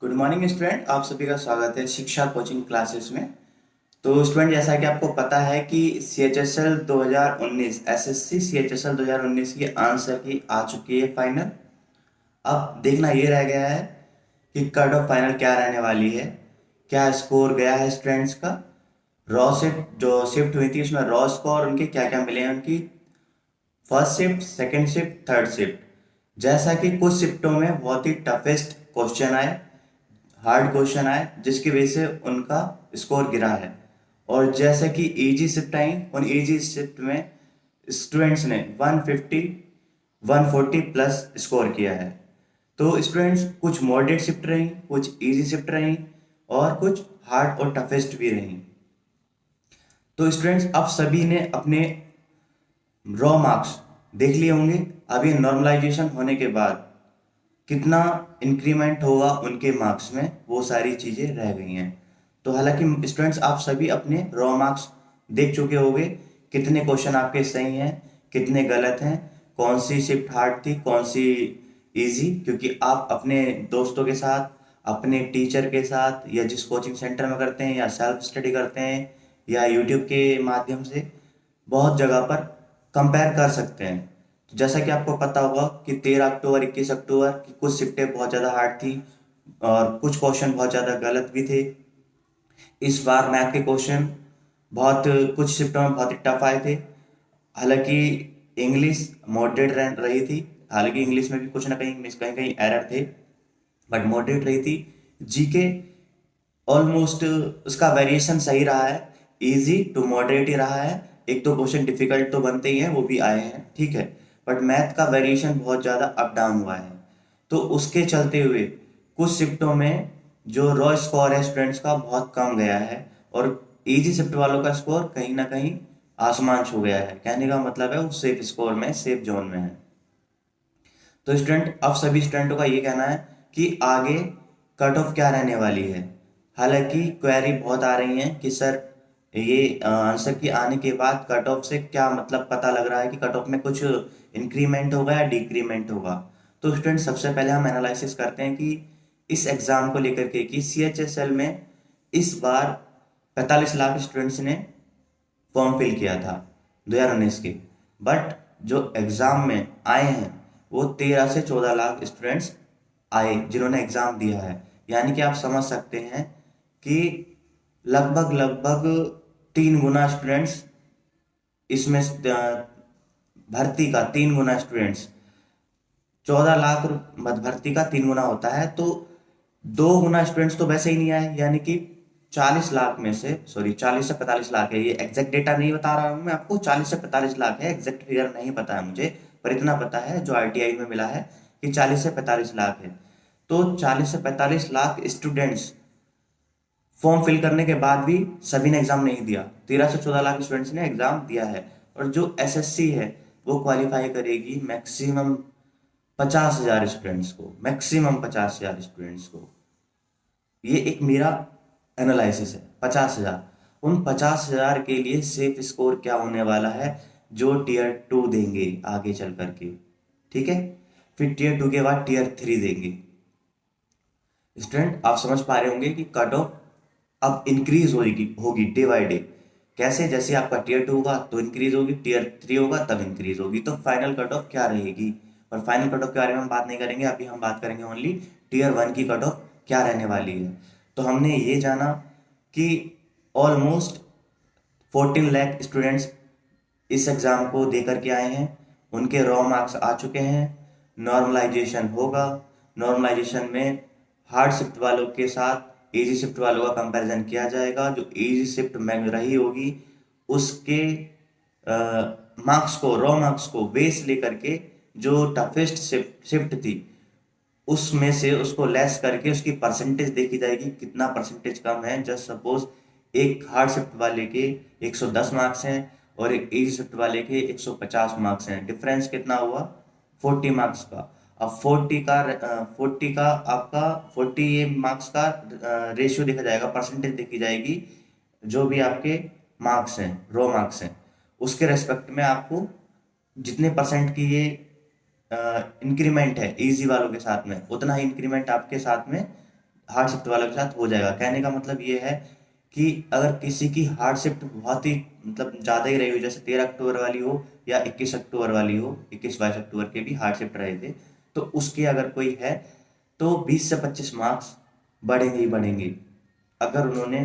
Good morning student, आप सभी का स्वागत है शिक्षा कोचिंग क्लासेस में। तो स्टूडेंट, जैसा कि आपको पता है कि CHSL 2019 SSC CHSL 2019 की आंसर की आ चुकी है फाइनल। अब देखना ये रह गया है कि कट ऑफ फाइनल क्या रहने वाली है, क्या स्कोर गया है स्टूडेंट्स का। रॉ शिफ्ट जो शिफ्ट हुई थी उसमें रॉ स्कोर उनके क्या क्या मिले हैं, उनकी first shift, second shift, third shift. जैसा कि कुछ शिफ्टों में बहुत ही टफेस्ट क्वेश्चन आए, हार्ड क्वेश्चन आए, जिसकी वजह से उनका स्कोर गिरा है। और जैसे कि इजी शिफ्ट आई, उन इजी शिफ्ट में स्टूडेंट्स ने 150 140 प्लस स्कोर किया है। तो स्टूडेंट्स, कुछ मॉडरेट शिफ्ट रही, कुछ इजी शिफ्ट रही और कुछ हार्ड और टफेस्ट भी रही। तो स्टूडेंट्स, अब सभी ने अपने रॉ मार्क्स देख लिए होंगे। अभी नॉर्मलाइजेशन होने के बाद कितना इंक्रीमेंट होगा उनके मार्क्स में, वो सारी चीज़ें रह गई हैं। तो हालांकि स्टूडेंट्स, आप सभी अपने रॉ मार्क्स देख चुके होंगे, कितने क्वेश्चन आपके सही हैं, कितने गलत हैं, कौन सी शिफ्ट हार्ड थी, कौन सी इजी। क्योंकि आप अपने दोस्तों के साथ, अपने टीचर के साथ, या जिस कोचिंग सेंटर में करते हैं, या सेल्फ स्टडी करते हैं, या यूट्यूब के माध्यम से बहुत जगह पर कंपेयर कर सकते हैं। तो जैसा कि आपको पता होगा कि 13 अक्टूबर, 21 अक्टूबर की कुछ शिफ्टें बहुत ज़्यादा हार्ड थी और कुछ क्वेश्चन बहुत ज़्यादा गलत भी थे। इस बार मैथ के क्वेश्चन बहुत, कुछ शिफ्टों में बहुत ही टफ आए थे। हालांकि इंग्लिश मॉडरेट रही थी। हालांकि इंग्लिश में भी कुछ ना कहीं मिस, कहीं कहीं एरर थे, बट मॉडरेट रही थी। जीके ऑलमोस्ट उसका वेरिएशन सही रहा है, इजी टू मॉडरेट ही रहा है। एक दो क्वेश्चन डिफिकल्ट तो बनते ही हैं, वो भी आए हैं, ठीक है। बट मैथ का वेरिएशन बहुत ज़्यादा अप डाउन हुआ है। तो उसके चलते हुए कुछ शिफ्टों में जो रॉ स्कोर है स्टूडेंट्स का बहुत कम गया है, और इजी शिफ्ट वालों का स्कोर कहीं ना कहीं आसमान छू गया है। कहने का मतलब है वो सेफ स्कोर में, सेफ जोन में है। तो स्टूडेंट, अब सभी स्टूडेंटों का ये कहना है कि आगे कट ऑफ क्या रहने वाली है। हालांकि क्वेरी बहुत आ रही हैं कि सर, ये आंसर की आने के बाद कट ऑफ से क्या मतलब पता लग रहा है कि कट ऑफ में कुछ इंक्रीमेंट होगा या डिक्रीमेंट होगा। तो स्टूडेंट, सबसे पहले हम एनालिसिस करते हैं कि इस एग्जाम को लेकर के कि CHSL में इस बार 45 लाख स्टूडेंट्स ने फॉर्म फिल किया था 2019 के। बट जो एग्ज़ाम में आए हैं वो 13 से 14 लाख स्टूडेंट्स आए जिन्होंने एग्ज़ाम दिया है। यानी कि आप समझ सकते हैं कि लगभग लगभग 3 गुना स्टूडेंट्स इसमें भर्ती का 3 गुना स्टूडेंट्स, 14 लाख भर्ती का 3 गुना होता है। तो 2 गुना स्टूडेंट्स तो वैसे ही नहीं आए, यानी कि 40 लाख में से, सॉरी, 40 से 45 लाख है, ये एग्जैक्ट डेटा नहीं बता रहा हूँ मैं आपको, 40 से 45 लाख है, एग्जैक्ट फिगर नहीं पता है मुझे। पर इतना पता है जो RTI में मिला है कि 40 से 45 लाख है। तो 40 से 45 लाख स्टूडेंट्स फॉर्म फिल करने के बाद भी सभी ने एग्जाम नहीं दिया। 13 से 14 लाख स्टूडेंट्स ने एग्जाम दिया है। और जो SSC है वो क्वालिफाई करेगी मैक्सिमम 50,000 स्टूडेंट्स को, मैक्सिमम 50,000 स्टूडेंट्स को। ये एक मेरा एनालिसिस है, 50,000। उन 50,000 के लिए सेफ स्कोर क्या होने वाला है, जो Tier 2 देंगे आगे चल करके, ठीक है। फिर Tier 2 के बाद Tier 3 देंगे। स्टूडेंट, आप समझ पा रहे होंगे कि कट ऑफ अब इंक्रीज होगी होगी डे बाय डे। कैसे? जैसे आपका Tier 2 होगा तो इंक्रीज होगी, Tier 3 होगा तब इंक्रीज होगी। तो फाइनल कट ऑफ क्या रहेगी, और फाइनल कट ऑफ के बारे में हम बात नहीं करेंगे, अभी हम बात करेंगे ओनली Tier 1 की कट ऑफ क्या रहने वाली है। तो हमने ये जाना कि ऑलमोस्ट 14 लाख स्टूडेंट्स इस एग्ज़ाम को दे करके आए हैं, उनके रॉ मार्क्स आ चुके हैं। नॉर्मलाइजेशन होगा, नॉर्मलाइजेशन में हार्ड शिफ्ट वालों के साथ इजी शिफ्ट वालों का कंपैरिजन किया जाएगा। जो इजी शिफ्ट में रही होगी उसके मार्क्स को, रॉ मार्क्स को बेस लेकर के जो टफेस्ट शिफ्ट थी उसमें से उसको लेस करके उसकी परसेंटेज देखी जाएगी, कितना परसेंटेज कम है। जस्ट सपोज एक हार्ड शिफ्ट वाले के 110 मार्क्स हैं और एक इजी शिफ्ट वाले के 150 मार्क्स हैं, डिफरेंस कितना हुआ? 40 मार्क्स का। अब 40 का आपका 40 मार्क्स का रेशियो देखा जाएगा, परसेंटेज देखी जाएगी। जो भी आपके मार्क्स हैं, रॉ मार्क्स हैं, उसके रेस्पेक्ट में आपको जितने परसेंट की ये इंक्रीमेंट है इजी वालों के साथ में, उतना ही इंक्रीमेंट आपके साथ में हार्ड शिफ्ट वालों के साथ हो जाएगा। कहने का मतलब ये है कि अगर किसी की हार्ड शिफ्ट बहुत ही मतलब ज़्यादा ही रही हो, जैसे 13 अक्टूबर वाली हो या 21 अक्टूबर वाली हो, 21-22 अक्टूबर के भी हार्ड शिफ्ट रहे थे, तो उसके अगर कोई है तो 20 से 25 मार्क्स बढ़ेंगे ही बढ़ेंगे। अगर उन्होंने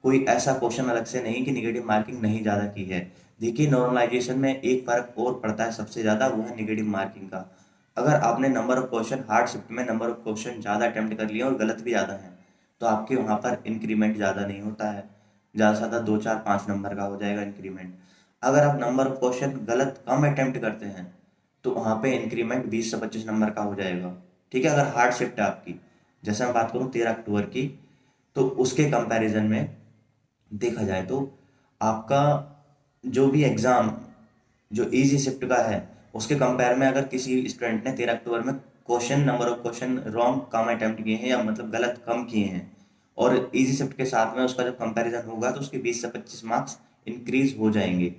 कोई ऐसा क्वेश्चन अलग से नहीं कि निगेटिव मार्किंग नहीं ज़्यादा की है। देखिए नॉर्मलाइजेशन में एक फ़र्क और पड़ता है सबसे ज़्यादा, वो है निगेटिव मार्किंग का। अगर आपने number of question hard shift में नंबर ऑफ क्वेश्चन ज़्यादा अटेम्प्ट कर लिए और गलत भी ज़्यादा हैं, तो आपके वहाँ पर इंक्रीमेंट ज़्यादा नहीं होता है। ज़्यादा से ज़्यादा 2 4 5 नंबर का हो जाएगा इंक्रीमेंट। अगर आप नंबर ऑफ क्वेश्चन गलत कम अटेम्प्ट करते हैं तो वहाँ पे इंक्रीमेंट 20 से 25 नंबर का हो जाएगा। ठीक है, अगर हार्ड शिफ्ट है आपकी, जैसे मैं बात करूँ 13 अक्टूबर की, तो उसके कंपैरिजन में देखा जाए तो आपका जो भी एग्ज़ाम जो इजी शिफ्ट का है उसके कंपेयर में अगर किसी स्टूडेंट ने 13 अक्टूबर में question number of question wrong come attempt किए हैं या मतलब गलत कम किए हैं और इजी शिफ्ट के साथ में उसका जब कंपैरिजन होगा तो उसके 20 से 25 मार्क्स इंक्रीज हो जाएंगे।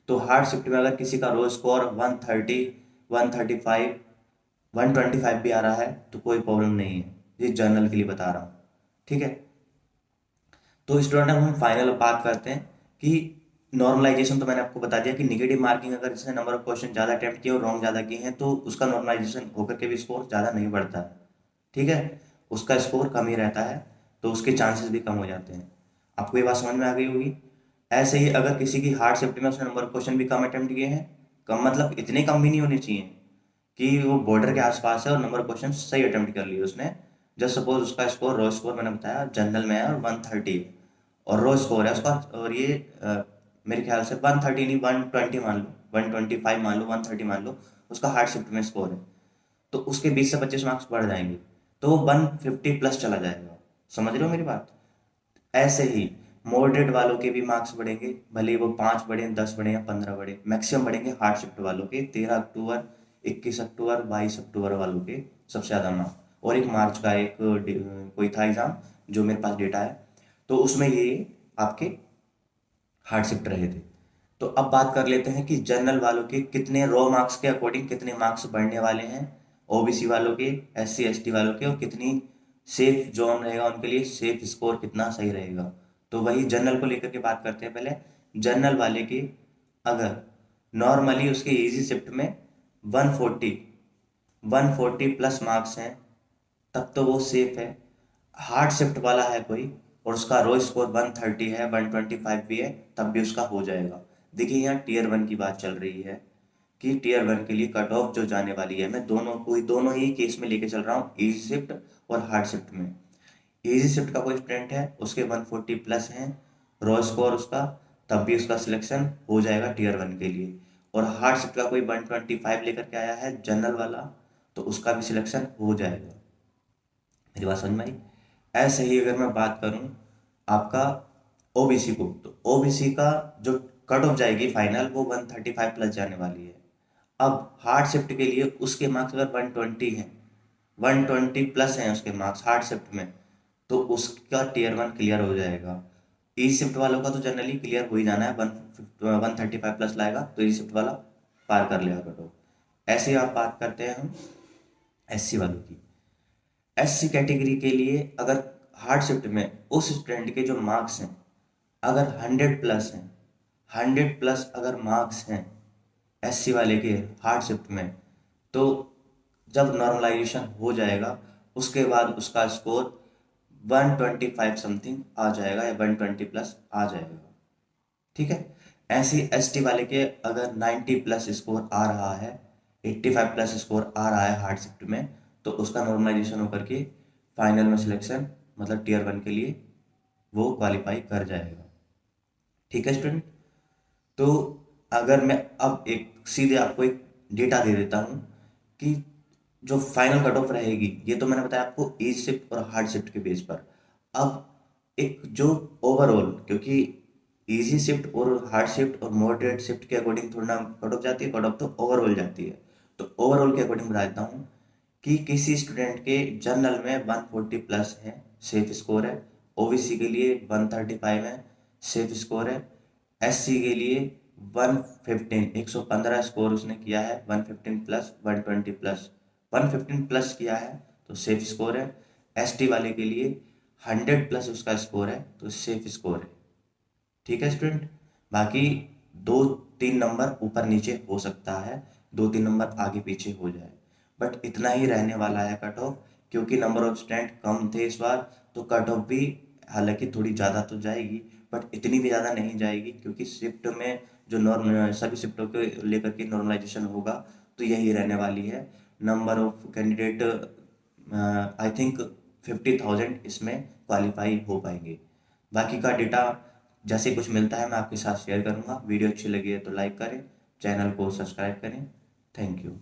तो हार्ड शिफ्ट में अगर किसी का रो स्कोर 130, 135, 125 भी आ रहा है तो कोई प्रॉब्लम नहीं है, ये जर्नल के लिए बता रहा हूँ। ठीक है, तो स्टूडेंट अब हम फाइनल बात करते हैं कि नॉर्मलाइजेशन तो मैंने आपको बता दिया कि निगेटिव मार्किंग अगर जिसने नंबर ऑफ क्वेश्चन ज़्यादा अटेम्प्ट किए और रॉन्ग ज़्यादा किए हैं तो उसका नॉर्मलाइजेशन होकर के भी स्कोर ज़्यादा नहीं बढ़ता है। ठीक है, उसका स्कोर कम ही रहता है, तो उसके चांसेस भी कम हो जाते हैं। आपको ये बात समझ में आ गई होगी। ऐसे ही अगर किसी की हार्ड शिफ्ट में उसने नंबर ऑफ क्वेश्चन भी कम अटेम्प्ट किए हैं, कम मतलब इतने कम भी नहीं होने चाहिए कि वो बॉर्डर के आसपास है और नंबर ऑफ क्वेश्चन सही अटेम्प्ट कर लिए उसने। जस्ट सपोज उसका स्कोर रो स्कोर मैंने बताया जनरल में है और 130 और रो स्कोर है उसका, और ये मेरे ख्याल से 130 नहीं 120 मान लो, 125 मान लो, 130 मान लो उसका हार्ड शिफ्ट में स्कोर है, तो उसके 20 से 25 मार्क्स बढ़ जाएंगे, तो वो 150 प्लस चला जाएगा। समझ रहे हो मेरी बात। ऐसे ही मॉडरेट वालों के भी मार्क्स बढ़ेंगे, भले ही वो 5 बढ़े, 10 बढ़े या 15 बढ़े, मैक्सिमम बढ़ेंगे हार्ड शिफ्ट वालों के 13 अक्टूबर, 21 अक्टूबर, 22 अक्टूबर वालों के सबसे ज़्यादा मार्क्स। और एक मार्च का एक कोई था एग्ज़ाम जो मेरे पास डेटा है, तो उसमें ये आपके हार्ड शिफ्ट रहे थे। तो अब बात कर लेते हैं कि जनरल वालों के कितने रो मार्क्स के अकॉर्डिंग कितने मार्क्स बढ़ने वाले हैं, ओबीसी वालों के, एससी एसटी वालों के, और कितनी सेफ जोन रहेगा उनके लिए, सेफ स्कोर कितना सही रहेगा। तो वही जनरल को लेकर के बात करते हैं पहले। जनरल वाले के अगर नॉर्मली उसके इजी शिफ्ट में 140 140 प्लस मार्क्स हैं तब तो वो सेफ है। हार्ड शिफ्ट वाला है कोई और उसका रो स्कोर 130 है, 125 भी है, तब भी उसका हो जाएगा। देखिए यहाँ टीयर 1 की बात चल रही है कि टीयर 1 के लिए कट ऑफ जो जाने वाली है, मैं दोनों ही केस में लेके चल रहा हूँ, इजी शिफ्ट और हार्ड शिफ्ट में। इजी शिफ्ट का कोई स्टूडेंट है उसके 140 प्लस हैं रो स्कोर उसका, तब भी उसका सिलेक्शन हो जाएगा टीयर 1 के लिए। और हार्ड शिफ्ट का कोई 125 लेकर के आया है जनरल वाला, तो उसका भी सिलेक्शन हो जाएगा। मेरी बात समझ में आई। ऐसे ही अगर मैं बात करूं आपका ओबीसी को, तो ओबीसी का जो कट ऑफ जाएगी फाइनल वो 135 प्लस जाने वाली है। अब हार्ड शिफ्ट के लिए उसके मार्क्स अगर 120 हैं, 120 प्लस हैं उसके मार्क्स हार्ड शिफ्ट में, तो उसका टीयर 1 क्लियर हो जाएगा। ई शिफ्ट वालों का तो जनरली क्लियर हो ही जाना है, 135 प्लस लाएगा तो ई शिफ्ट वाला पार कर लेगा कट ऑफ। ऐसे ही आप बात करते हैं हम एससी वालों की। एससी कैटेगरी के लिए अगर हार्ड शिफ्ट में उस स्टूडेंट के जो मार्क्स हैं अगर 100 प्लस हैं, 100 प्लस अगर मार्क्स हैं एससी वाले के हार्ड शिफ्ट में, तो जब नॉर्मलाइजेशन हो जाएगा उसके बाद उसका स्कोर 125 समथिंग आ जाएगा या 120 प्लस आ जाएगा। ठीक है, ऐसे ही एसटी वाले के अगर 90 प्लस स्कोर आ रहा है, 85 प्लस स्कोर आ रहा है हार्ड शिफ्ट में, तो उसका नॉर्मलाइजेशन होकर के फाइनल में सिलेक्शन मतलब टीयर 1 के लिए वो क्वालिफाई कर जाएगा। ठीक है स्टूडेंट। तो अगर मैं अब एक सीधे आपको एक डेटा दे देता हूँ कि जो फाइनल कट ऑफ रहेगी, ये तो मैंने बताया आपको एज शिफ्ट और हार्ड शिफ्ट के बेस पर। अब एक जो ओवरऑल, क्योंकि इजी शिफ्ट और हार्ड शिफ्ट और मॉडरेट शिफ्ट के अकॉर्डिंग थोड़ा कट ऑफ जाती है, कट ऑफ तो ओवरऑल जाती है। तो ओवरऑल के अकॉर्डिंग बता देता हूँ कि किसी स्टूडेंट के जनरल में 140 प्लस है, सेफ स्कोर है। ओबीसी के लिए 135 है, सेफ स्कोर है। एससी के लिए 115 115 स्कोर उसने किया है, 115 प्लस 120 प्लस 115 प्लस किया है तो सेफ स्कोर है। एसटी वाले के लिए 100+ उसका स्कोर है तो सेफ स्कोर है। ठीक है स्टूडेंट। बाकी 2-3 नंबर ऊपर नीचे हो सकता है, 2-3 नंबर आगे पीछे हो जाए, बट इतना ही रहने वाला है कट ऑफ, क्योंकि नंबर ऑफ स्टूडेंट कम थे इस बार, तो कट ऑफ भी हालांकि थोड़ी ज़्यादा तो जाएगी, बट इतनी भी ज़्यादा नहीं जाएगी, क्योंकि शिफ्ट में जो नॉर्म सभी शिफ्टों को लेकर के नॉर्मलाइजेशन होगा तो यही रहने वाली है। Number of candidate I think 50,000 इसमें क्वालिफाई हो पाएंगे। बाकी का डेटा जैसे कुछ मिलता है मैं आपके साथ शेयर करूंगा। वीडियो अच्छी लगी है तो लाइक करें, चैनल को सब्सक्राइब करें। Thank you.